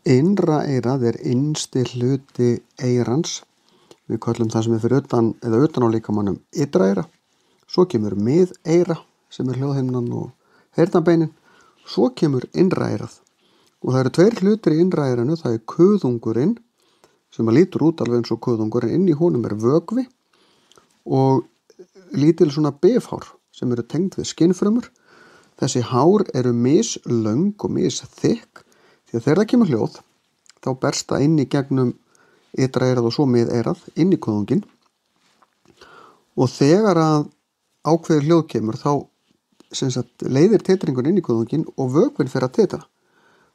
Innra eyrað innsti hluti eyrans. Við köllum það sem fyrir utan eða utan á líkamannum ytra eyra. Svo kemur miðeyra sem hljóðhimnan og heyrnarbeinin. Svo kemur innra eyrað. Og það eru tveir hlutir í innra eyranu. Það er kuðungurinn sem lítur út alveg eins og kuðungurinn. Inn í honum vökvi og lítil svona bifhár sem eru tengd við skinnfrumur. Þessi hár eru mislöng og misþykk. Því að þegar það kemur hljóð, þá berst það inn í gegnum ytra eyrað og svo miðeyrað, inn í kuðunginn. Og þegar að ákveðið hljóð kemur, þá leiðir titringur inn í kuðunginn og vökvinn fer að titra.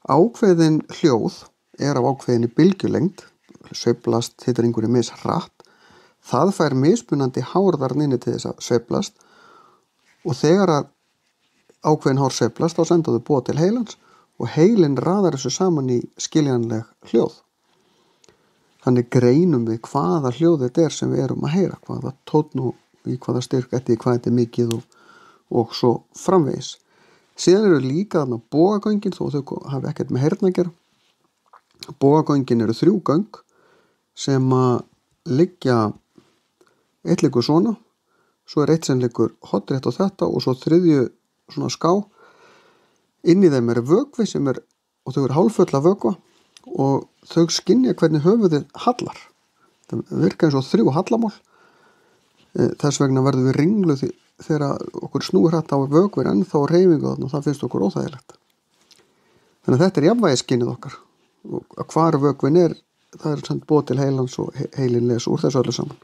Ákveðin hljóð af ákveðinni bylgjulengd, sveiflast titringurinn mishratt. Það fær mismunandi hár þar inni til þess að sveiflast. Og þegar að ákveðin hár sveiflast, þá senda þau boð til heilans. Og heilinn raðar þessu saman í skiljanleg hljóð. Þannig greinum við hvaða hljóð þetta sem við erum að heyra, hvaða tónn og í hvaða styrk þetta, hvað þetta mikið og svo framvegis. Síðan eru líka þarna bogagöngin, þó þau hafi ekkert með heyrn að gera. Bogagöngin eru 3 göng sem að liggja, eitt liggur svona, svo eitt sem liggur hornrétt á þetta og svo 3. svona ská. Inn í þeim vökvi og þau eru hálffull af vökva og þau skynja hvernig höfuðið hallar. Það virka eins og 3 hallamál. Þess vegna verðum við ringluð þegar okkur snúir hratt á vökvir ennþá hreyfingu þarna og það finnst okkur óþægilegt. Þannig að þetta er jafnvægiskynnið okkar. Og hvar vökvin það er samt boð til heilans og heilinn les úr þessu öllu saman.